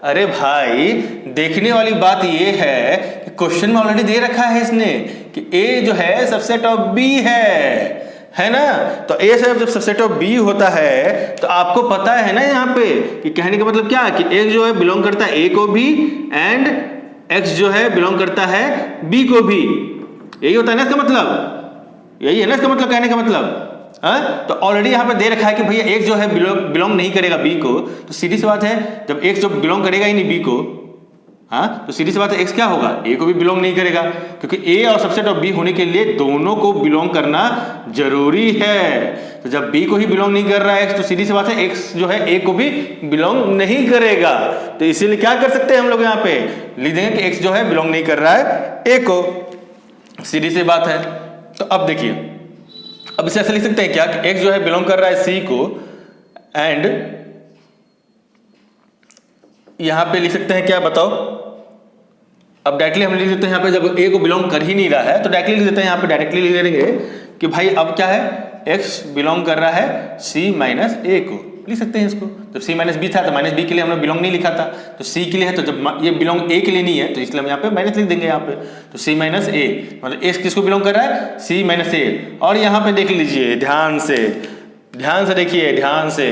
अरे भाई देखने वाली बात ये है कि क्वेश्चन में ऑलरेडी दे रखा है इसने कि ए जो है सबसेट ऑफ बी है ना। तो ए से जब सबसेट ऑफ बी होता है तो आपको पता है ना यहाँ पे कि कहने का मतलब क्या है कि एक्स जो है बिलोंग करता है ए को भी एंड एक्स जो है बिलोंग करता है बी को भी, यही होता है ना इसका मतलब, यही है ना इसका मतलब, कहने का मतलब, हाँ। तो ऑलरेडी यहाँ पे दे रखा है कि भैया एक्स जो है बिलोंग नहीं करेगा बी को, तो सीधी सी बात है जब एक्स जो बिलोंग करेगा ही नहीं बी को, हाँ, तो सीधी सी बात है एक्स क्या होगा, ए को भी बिलोंग नहीं करेगा, क्योंकि ए और सबसेट ऑफ बी होने के लिए दोनों को बिलोंग करना जरूरी है। तो जब बी को ही बिलोंग नहीं कर रहा है एक्स, तो सीधी सी बात है एक्स जो है ए को भी बिलोंग नहीं करेगा। तो इसीलिए क्या कर सकते हैं हम लोग यहाँ पे लिख देंगे कि एक्स जो है बिलोंग नहीं कर रहा है ए को, सीधी सी बात है। तो अब देखिए, अब इसे ऐसे लिख सकते हैं क्या कि एक्स जो है बिलोंग कर रहा है सी को एंड यहां पे लिख सकते हैं क्या बताओ, अब डायरेक्टली हम लिख देते हैं यहाँ पे जब ए को बिलोंग कर ही नहीं रहा है तो डायरेक्टली लिख देते हैं, यहाँ पे डायरेक्टली लिख देंगे कि भाई अब क्या है, एक्स बिलोंग कर रहा है सी माइनस ए को, लिख सकते हैं इसको। जब सी माइनस बी था तो माइनस बी के लिए हमने बिलोंग नहीं लिखा था, तो सी के लिए है, तो जब ये बिलोंग ए के लिए नहीं है तो इसलिए हम यहाँ पे माइनस लिख देंगे यहाँ पे। तो सी माइनस ए मतलब एक्स किसको बिलोंग कर रहा है, सी माइनस ए। और यहाँ पे देख लीजिए ध्यान से देखिए ध्यान से,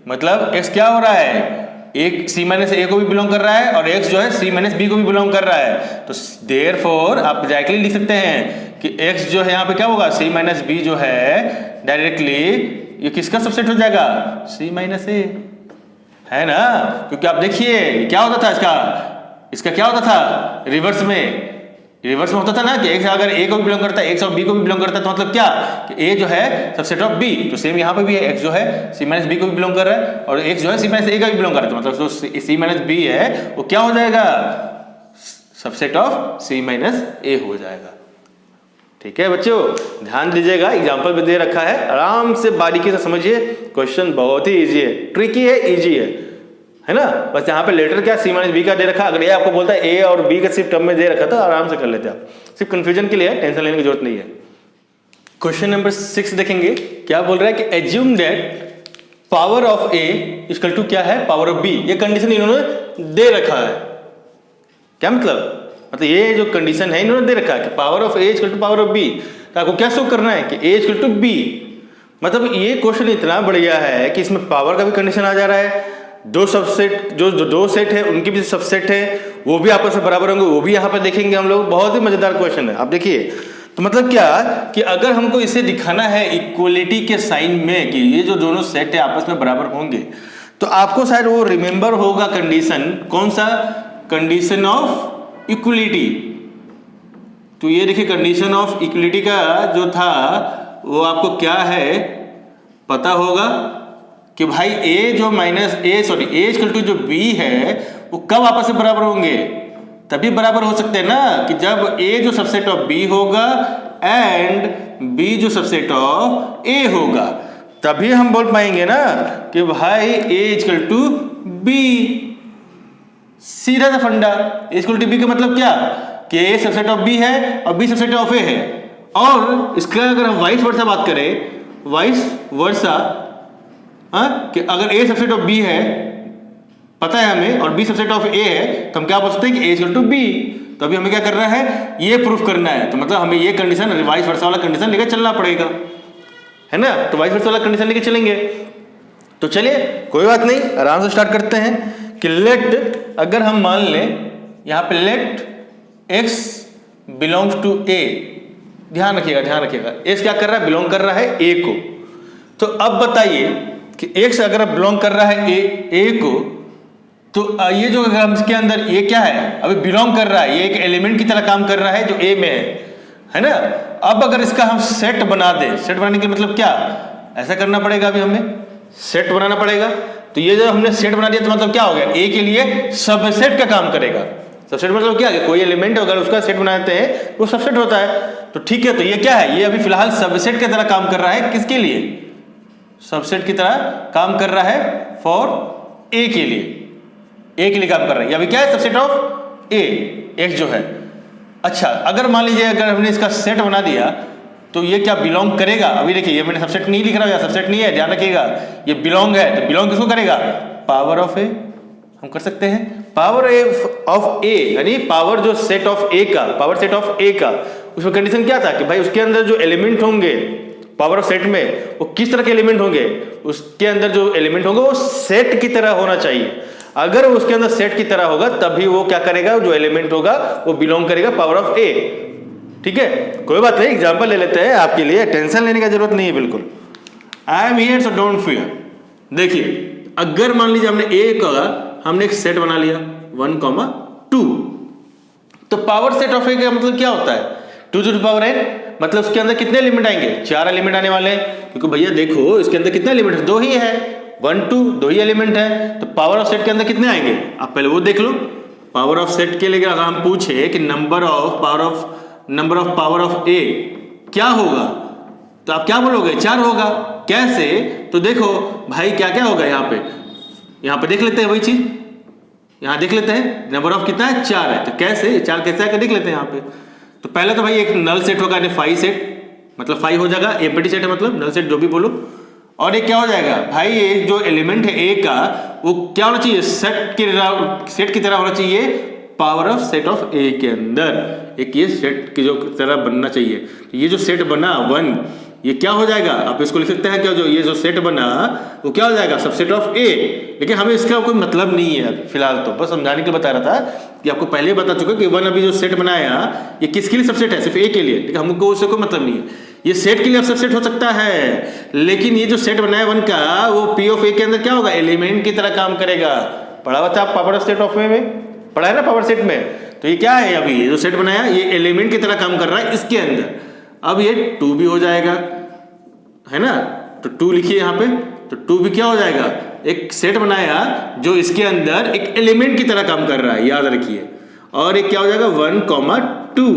मतलब एक्स क्या हो रहा है, एक सी माइनस ए को भी बिलोंग कर रहा है और एक्स जो है सी माइनस बी को भी बिलोंग कर रहा है। तो देयरफॉर आप डायरेक्टली लिख सकते हैं कि एक्स जो है यहाँ पे क्या होगा, सी माइनस बी जो है डायरेक्टली ये किसका सबसेट हो जाएगा, सी माइनस ए, है ना। क्योंकि आप देखिए क्या होता था इसका, इसका क्या होता था रिवर्स में होता था ना कि x अगर a को भी बिलोंग करता है, x और b को भी बिलोंग करता है, तो मतलब क्या कि a जो है सबसेट ऑफ b, तो सेम यहाँ पे भी है, x जो है c माइनस b को भी बिलोंग कर रहा है और x जो है c माइनस a का भी बिलोंग कर रहा है, तो मतलब जो c माइनस b है वो क्या हो जाएगा, subset of c minus a हो जाएगा। ठीक है बच्चों, ध्यान दीजिएगा, एग्जाम्पल भी दे रखा है, आराम से बारीकी से समझिए, क्वेश्चन बहुत ही इजी है, ट्रिकी है, इजी है ना। बस यहाँ पे लेटर क्या c माइनस बी का दे रखा, अगर ये आपको बोलता है a और b का सिर्फ टर्म में दे रखा तो आराम से कर लेते आप, सिर्फ कंफ्यूजन के लिए, टेंशन लेने की जरूरत नहीं है। क्वेश्चन नंबर 6 देखेंगे, क्या बोल रहा है कि assume that power of a equal to क्या है, पावर ऑफ b। ये कंडीशन इन्होंने दे रखा है, क्या मतलब ये जो कंडीशन है इन्होंने दे रखा है कि power of a equal to power of b, तो आपको क्या शो करना है कि a इक्वल टू b। मतलब ये क्वेश्चन इतना बढ़िया है कि इसमें पावर का भी कंडीशन आ जा रहा है, दो सबसेट जो दो सेट है उनकी भी सबसेट है वो भी आपस में बराबर होंगे, वो भी यहाँ पे देखेंगे हम लोग, बहुत ही मजेदार क्वेश्चन है। आप देखिए, तो मतलब क्या कि अगर हमको इसे दिखाना है इक्वलिटी के साइन में कि ये जो दोनों सेट है आपस में बराबर होंगे, तो आपको शायद वो रिमेंबर होगा कंडीशन, कौन सा, कंडीशन ऑफ इक्वलिटी। तो ये देखिए कंडीशन ऑफ इक्वलिटी का जो था वो आपको क्या है पता होगा कि भाई a जो माइनस a इक्वल टू जो b है वो कब आपस में बराबर होंगे, तभी बराबर हो सकते हैं ना कि जब a जो सबसेट ऑफ b होगा एंड b जो सबसेट ऑफ a होगा, तभी हम बोल पाएंगे ना कि भाई a इक्वल टू b। सीधा सा फंडा, a इक्वल टू b का मतलब क्या कि a सबसेट ऑफ b है और b सबसेट ऑफ a है, और इसका अगर हम वाइस वर्सा बात करें, वाइस वर्सा, कि अगर a सबसेट ऑफ b है पता है हमें और b सबसेट ऑफ a है, तो हम क्या बोल सकते हैं कि a इक्वल टू b। तो अभी हमें क्या करना है, ये प्रूफ करना है, तो मतलब हमें ये कंडीशन वाइस वर्सा वाला कंडीशन लेकर चलना पड़ेगा, है ना। तो वाइस वर्सा वाला कंडीशन लेके चलेंगे, तो चलिए कोई बात नहीं, आराम से स्टार्ट करते हैं कि लेट, अगर हम मान लें यहाँ पे let x belongs to a, ध्यान रखिएगा x क्या कर रहा है, बिलोंग कर रहा है a को। तो अब बताइए कि x अगर बिलोंग कर रहा है a को, तो ये जो अगर हम इसके अंदर a क्या है, अभी बिलोंग कर रहा है, ये एक एलिमेंट की तरह काम कर रहा है जो a में है ना। अब अगर इसका हम सेट बना दें, सेट बनाने के मतलब क्या, ऐसा करना पड़ेगा, अभी हमें सेट बनाना पड़ेगा। तो ये जो हमने सेट बना दिया तो मतलब क्या हो गया, a के लिए सबसेट का काम करेगा। सबसेट मतलब क्या है, कोई एलिमेंट अगर उसका सेट बनाते हैं वो सबसेट होता है। तो ठीक है, तो ये क्या है, ये अभी फिलहाल सबसेट की तरह काम कर रहा है, किसके लिए, सबसेट की तरह काम कर रहा है फॉर a के लिए काम कर रहा है। ये अभी क्या है, सबसेट ऑफ a, x जो है। अच्छा, अगर मान लीजिए अगर हमने इसका सेट बना दिया तो ये क्या बिलोंग करेगा, अभी देखिए ये मैंने सबसेट नहीं लिख रहा है, सबसेट नहीं है, ध्यान रखिएगा, ये बिलोंग है, तो बिलोंग किसको करेगा, पावर ऑफ a, हम कर सकते हैं पावर ऑफ a, यानी पावर जो सेट ऑफ a का, पावर सेट ऑफ a का, उसमें कंडीशन क्या था कि भाई उसके अंदर जो एलिमेंट होंगे पावर ऑफ सेट में वो किस तरह के एलिमेंट होंगे, उसके अंदर जो एलिमेंट होंगे वो सेट की तरह होना चाहिए। अगर उसके अंदर सेट की तरह होगा तभी वो क्या करेगा, जो एलिमेंट होगा वो बिलोंग करेगा पावर ऑफ a। ठीक है, कोई बात नहीं, एग्जांपल ले लेते हैं आपके लिए, टेंशन लेने की जरूरत नहीं है बिल्कुल, I am here so don't fear. देखिए अगर मान लीजिए हमने a का हमने एक सेट बना लिया 1, 2, तो पावर सेट ऑफ a का मतलब क्या होता है, 2 to the power n, मतलब उसके अंदर कितने एलिमेंट आएंगे, 4 एलिमेंट आने वाले हैं, क्योंकि भैया देखो इसके अंदर कितने एलिमेंट है, 2 ही है, 1, 2 2 ही एलिमेंट है, तो पावर ऑफ सेट के अंदर कितने आएंगे, आप पहले वो देख लो। पावर ऑफ सेट के लिए अगर हम पूछे कि number of power of a क्या होगा, तो आप क्या बोलोगे, 4 होगा। कैसे, तो देखो भाई क्या क्या होगा, यहाँ पे देख लेते हैं वही चीज, यहाँ देख लेते हैं नंबर ऑफ कितना है, 4 है, तो कैसे 4 कैसे आकर देख लेते हैं यहाँ पे। तो पहले तो भाई एक नल सेट होगा, यानी 5 सेट, मतलब 5 हो जाएगा, एम्प्टी सेट है मतलब नल सेट जो भी बोलो, और एक क्या हो जाएगा भाई, ये जो एलिमेंट है a का वो क्या होना चाहिए, सेट की तरह होना चाहिए, power of set of a के अंदर एक ये सेट की जो तरह बनना चाहिए। तो ये जो सेट बना 1, ये क्या हो जाएगा, आप इसको लिख सकते हैं क्या, जो ये जो सेट बना वो क्या हो जाएगा, सबसेट ऑफ a। लेकिन हमें इसका कोई मतलब नहीं है फिलहाल, तो बस समझाने के लिए बता रहा था कि आपको पहले बता चुका कि 1 अभी जो सेट बनाया ये किसके लिए सबसेट है, सिर्फ a के लिए, लेकिन हमको उससे कोई मतलब नहीं है। ये सेट के लिए अब सबसेट हो सकता है, लेकिन ये जो सेट बनाया 1 का वो p ऑफ a के अंदर क्या होगा, एलिमेंट की तरह काम करेगा। पढ़ा हुआ था आप power of set of a में, पढ़ा है ना पावर सेट में। तो ये क्या है, अभी ये जो सेट बनाया ये एलिमेंट की तरह काम कर रहा है इसके अंदर। अब ये 2 भी हो जाएगा, है ना। तो 2 लिखिए यहाँ पे, तो 2 भी क्या हो जाएगा, एक सेट बनाया जो इसके अंदर एक एलिमेंट की तरह काम कर रहा है, याद रखिए। और एक क्या हो जाएगा 1,2,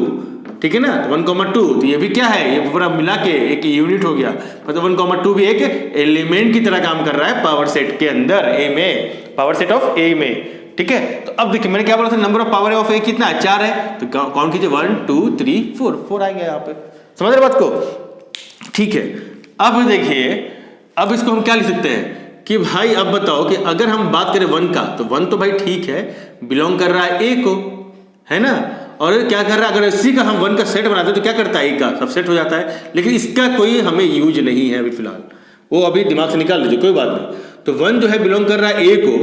ठीक है ना। 1,2 तो ये भी क्या है, ये पूरा मिला के एक यूनिट हो गया। मतलब 1,2 भी एक एलिमेंट की तरह काम कर रहा है पावर सेट के अंदर, ए में, पावर सेट ऑफ ए में, ठीक है। तो अब देखिए मैंने क्या बोला था, नंबर ऑफ पावर ऑफ ए कितना है, 4 है। तो काउंट कीजिए 1 2 3 4 आ गया यहाँ पे। समझ रहे बात को, ठीक है। अब देखिए, अब इसको हम क्या लिख सकते हैं कि भाई अब बताओ कि अगर हम बात करें 1 का, तो 1 तो भाई ठीक है, बिलोंग कर रहा है ए को, है ना। और क्या कर रहा है, अगर इसी का हम 1 का सेट बनाते हैं तो क्या करता है, ए का सबसेट हो जाता है। लेकिन इसका कोई हमें यूज नहीं है अभी फिलहाल, वो अभी दिमाग से निकाल लीजिए, कोई बात नहीं। तो 1 जो है बिलोंग कर रहा है ए को।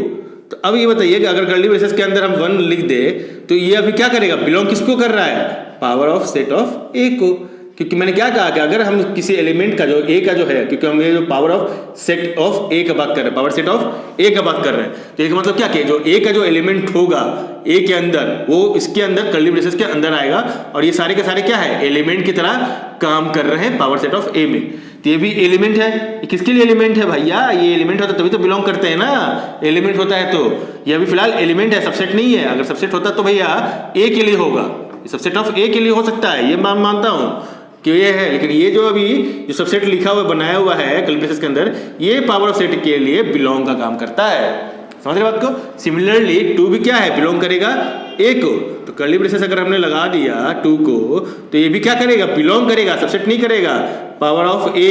तो अब ये बताइए कि अगर कर्ली ब्रेसेस के अंदर हम 1 लिख दे तो ये अभी क्या करेगा, बिलोंग किसको कर रहा है, पावर ऑफ सेट ऑफ ए को। क्योंकि मैंने क्या कहा कि अगर हम किसी एलिमेंट का जो ए का जो है, क्योंकि हम ये जो पावर ऑफ सेट ऑफ ए का बात कर रहे हैं, पावर सेट ऑफ ए का बात कर रहे हैं, तो एक मतलब क्या कि जो ए का जो एलिमेंट होगा ए के अंदर, वो इसके अंदर कर्ली ब्रेसेस के अंदर आएगा। और ये सारे के सारे क्या है, एलिमेंट की तरह काम कर रहे हैं पावर सेट ऑफ ए में। तो ये भी एलिमेंट है। ये किसके लिए एलिमेंट है भैया, ये एलिमेंट होता है तभी तो बिलोंग करते हैं ना, एलिमेंट होता है। तो ये अभी फिलहाल एलिमेंट है, सबसेट नहीं है। अगर सबसेट होता तो भैया ए के लिए होगा, सबसेट ऑफ ए के लिए हो सकता है, ये मैं मानता हूं कि ये है। लेकिन ये जो अभी जो सबसेट लिखा हुआ बनाया हुआ है कर्ली ब्रेसेस के अंदर, ये पावर ऑफ सेट के लिए बिलोंग का काम करता है। समझ रहे बात को। सिमिलरली 2 भी क्या है, बिलोंग करेगा ए को। तो कर्ली ब्रेसेस अगर हमने लगा दिया 2 को, तो ये भी क्या करेगा, बिलोंग करेगा, सबसेट नहीं करेगा। पावर ऑफ ए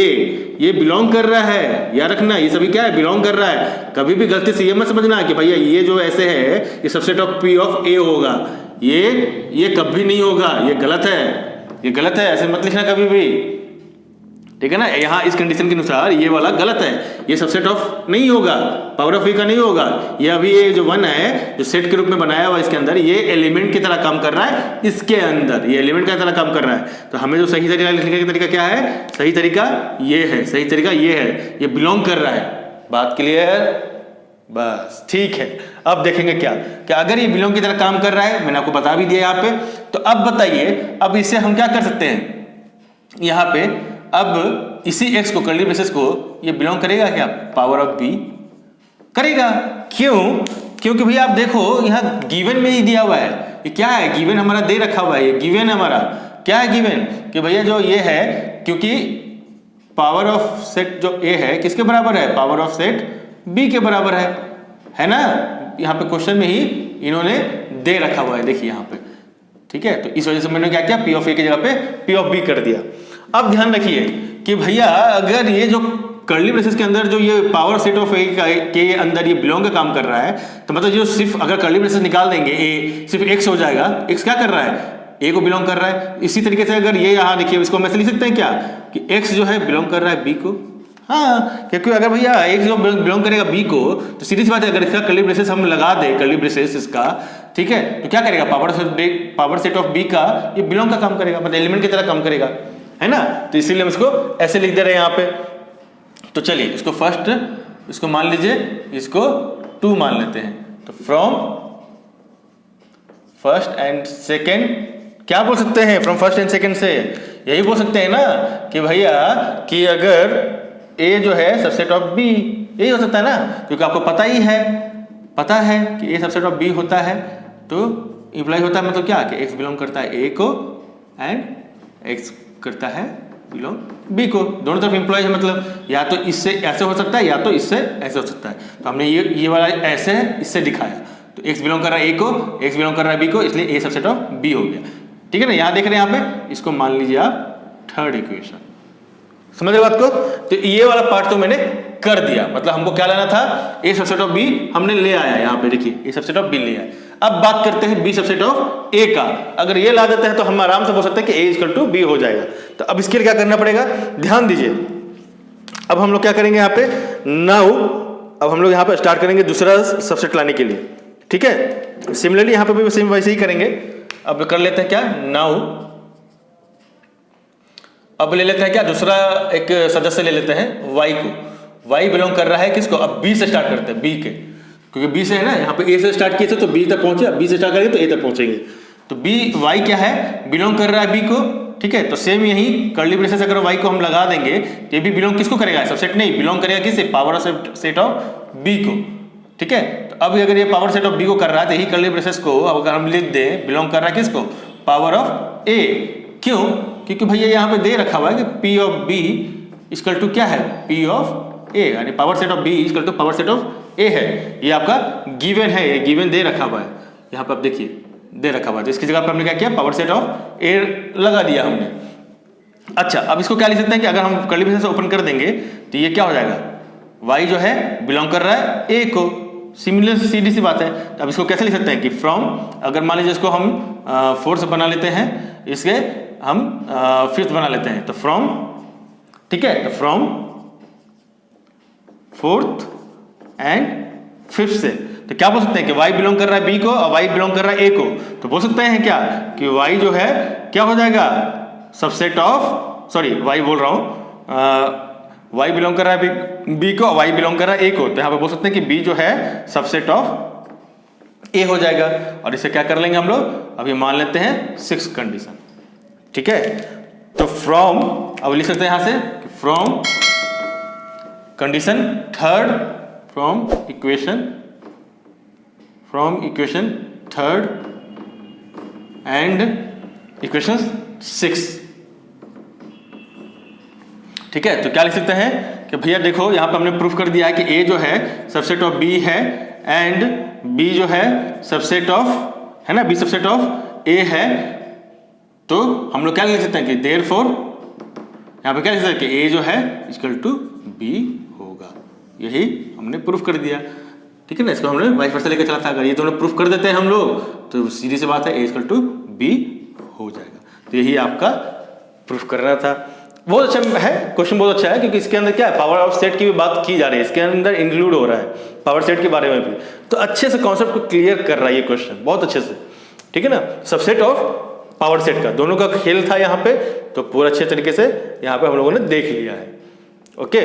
ये बिलोंग कर रहा है, याद रखना, ये सभी क्या है, बिलोंग कर रहा है। कभी भी गलती से ये मत समझना कि भैया ये जो ऐसे है ये सबसेट ऑफ पी ऑफ ए होगा, ये कभी नहीं होगा, ये गलत है, ये गलत है, ऐसे मत लिखना कभी भी, ठीक है ना। यहाँ इस कंडीशन के अनुसार ये वाला गलत है, ये सबसेट ऑफ नहीं होगा, पावर ऑफ ए का नहीं होगा। ये अभी ये जो 1 है जो सेट के रूप में बनाया हुआ इसके अंदर, ये एलिमेंट की तरह काम कर रहा है इसके अंदर, ये एलिमेंट की तरह काम कर रहा है। तो हमें जो सही तरीका लिखने का तरीका क्या है, सही तरीका ये है, सही तरीका ये है, ये बिलोंग कर रहा है। बात क्लियर, बस ठीक है। अब देखेंगे क्या कि अगर ये बिलोंग की तरह काम कर रहा है, मैंने आपको बता भी दिया यहाँ पे। तो अब बताइए, अब इससे हम क्या कर सकते हैं यहाँ पे, अब इसी x को, कर्ली ब्रेसेस को, ये बिलोंग करेगा क्या, पावर ऑफ b करेगा। क्यों, क्योंकि भैया आप देखो यहाँ गिवन में ही दिया हुआ है, ये क्या है, गिवन हमारा दे रखा हुआ है, ये गिवन हमारा क्या है, गिवन कि भैया जो ये है, क्योंकि पावर ऑफ सेट जो a है किसके बराबर है, पावर ऑफ सेट b के बराबर है ना। यहाँ पे क्वेश्चन में ही इन्होंने दे रखा हुआ है, देखिए यहाँ पे, ठीक है। तो इस वजह से मैंने क्या किया, पी ऑफ ए की जगह पे पी ऑफ बी कर दिया। अब ध्यान रखिए कि भैया अगर ये जो कर्ली ब्रेसेस के अंदर जो ये पावर सेट ऑफ ए के अंदर ये बिलोंग का काम कर रहा है, तो मतलब जो सिर्फ अगर कर्ली ब्रेसेस निकाल देंगे ए, सिर्फ एक्स हो जाएगा। एक्स क्या कर रहा है, ए को बिलोंग कर रहा है। इसी तरीके से अगर ये यहाँ देखिए, इसको हम ऐसे लिख सकते हैं क्या कि एक्स जो है बिलोंग कर रहा है बी को, हाँ। क्योंकि अगर भैया एक्स जो बिलोंग करेगा बी को, तो सीधी सी बात है, अगर इसका कर्ली ब्रेसेस हम लगा दें, कर्ली ब्रेसेस इसका, ठीक है, तो क्या करेगा, पावर सेट ऑफ बी का ये बिलोंग का काम करेगा, मतलब एलिमेंट की तरह काम करेगा, है ना। तो इसीलिए हम इसको ऐसे लिख दे रहे हैं यहाँ पे। तो चलिए इसको फर्स्ट, इसको मान लीजिए, इसको 2 मान लेते हैं। तो फ्रॉम फर्स्ट एंड सेकेंड, क्या बोल सकते हैं, फ्रॉम फर्स्ट एंड सेकेंड से यही बोल सकते हैं ना कि भैया कि अगर ए जो है सबसेट ऑफ बी, यही हो सकता है ना, क्योंकि आपको पता है कि ए सबसेट ऑफ बी होता है। तो इंप्लाई होता है मतलब क्या कि एक्स बिलोंग करता है ए को एंड एक्स करता है बिलोंग बी को, दोनों तरफ इंप्लाई है, मतलब या तो इससे ऐसे हो सकता है या तो इससे ऐसे हो सकता है। तो हमने ये वाला ऐसे है, इससे दिखाया। तो एक्स बिलोंग कर रहा है ए को, एक्स बिलोंग कर रहा है बी को, इसलिए ए सबसेट ऑफ बी हो गया, ठीक है ना। यहाँ देख रहे हैं यहाँ पे, इसको मान लीजिए आप थर्ड इक्वेशन, समझ रहे बात को। तो ये वाला पार्ट तो मैंने कर दिया, मतलब हमको क्या लेना था, ए सबसेट ऑफ बी हमने ले आया, यहाँ पे देखिए ए सबसेट ऑफ बी ले आया। अब बात करते हैं बी सबसेट ऑफ ए का। अगर ये ला देते हैं तो हम आराम से बोल सकते हैं कि ए इक्वल टू बी हो जाएगा। तो अब इसके लिए क्या करना पड़ेगा, ध्यान दीजिए। अब हम लोग क्या करेंगे यहाँ पे, नाउ अब हम लोग यहाँ पे स्टार्ट करेंगे दूसरा सबसेट लाने के लिए, ठीक है। सिमिलरली यहाँ पे भी सेम वैसे ही करेंगे। अब कर लेते हैं क्या, नाउ अब ले लेते हैं क्या, दूसरा एक सदस्य ले लेते हैं y को। y बिलोंग कर रहा है किसको, अब b से स्टार्ट करते हैं, b के। क्योंकि बी से है ना, यहाँ पे ए से स्टार्ट किए थे तो बी तक पहुंचे, बी से स्टार्ट करेंगे तो ए तक पहुंचेंगे। तो बी वाई क्या है, बिलोंग कर रहा है बी को, ठीक है। तो सेम यही कर्ली ब्रेसेस अगर वाई को हम लगा देंगे तो ये भी बिलोंग किसको करेगा, सबसेट नहीं, बिलोंग करेगा किससे, power of set of b को, ठीक है। तो अब अगर ये पावर सेट ऑफ बी को कर रहा है तो यही कर्ली ब्रेसेस को अब अगर हम लिख दें बिलोंग कर रहा है किसको, पावर ऑफ ए। क्यों, क्योंकि भैया यहाँ पे दे रखा हुआ है कि P of B equal to क्या है, पी ऑफ ए, यानी power set of B equal to power set of A है। ये आपका गिवन है, ये गिवन दे रखा हुआ है, यहाँ पे आप देखिए दे रखा हुआ है। तो इसकी जगह पे हमने क्या किया, पावर सेट ऑफ ए लगा दिया हमने। अच्छा, अब इसको क्या लिख सकते हैं कि अगर हम कर्ली ब्रेसेस ओपन कर देंगे तो ये क्या हो जाएगा, y जो है बिलोंग कर रहा है a को, सिमिलर सीधी सी बात है। तो अब इसको कैसे लिख सकते हैं कि फ्रॉम, अगर मान लीजिए इसको हम फोर्थ बना लेते हैं, इसके हम फिफ्थ बना लेते हैं, तो फ्रॉम, ठीक है, तो फ्रॉम फोर्थ एंड फिफ्थ से, तो क्या बोल सकते हैं कि y बिलोंग कर रहा है b को और y बिलोंग कर रहा है a को। तो बोल सकते हैं क्या कि y जो है क्या हो जाएगा, सबसेट ऑफ, सॉरी y बोल रहा हूं, y बिलोंग कर रहा है b को और y बिलोंग कर रहा है a को। तो यहाँ पे बोल सकते हैं कि b जो है सबसेट ऑफ a हो जाएगा। और इसे क्या कर लेंगे हम लोग, अभी मान लेते हैं 6 कंडीशन, ठीक है। तो फ्रॉम, अब लिख सकते हैं यहाँ से कि from condition third, from equation third and equation 6, ठीक है। तो क्या लिख सकते हैं कि भैया देखो यहाँ पे हमने प्रूफ कर दिया है कि a जो है सबसेट ऑफ b है एंड b जो है सबसेट ऑफ, है ना, b सबसेट ऑफ a है। तो हम लोग क्या लिख सकते हैं कि देयरफॉर, यहाँ पे क्या लिख सकते हैं कि a जो है इक्वल टू b होगा। यही हमने प्रूफ कर दिया, ठीक है ना। इसको हमने वाइस वर्सा लेकर चला था, अगर ये दोनों प्रूफ कर देते हैं हम लोग तो सीधी सी बात है a इक्वल टू b हो जाएगा। तो यही आपका प्रूफ करना था। बहुत अच्छा है क्वेश्चन, बहुत अच्छा है, क्योंकि इसके अंदर क्या है, पावर ऑफ सेट की भी बात की जा रही है, इसके अंदर इंक्लूड हो रहा है पावर सेट के बारे में भी। तो अच्छे से कॉन्सेप्ट को क्लियर कर रहा है ये क्वेश्चन, बहुत अच्छे से, ठीक है ना। सबसेट ऑफ पावर सेट का दोनों का खेल था यहाँ पे, तो पूरा अच्छे तरीके से यहाँ पे हम लोगों ने देख लिया है। ओके।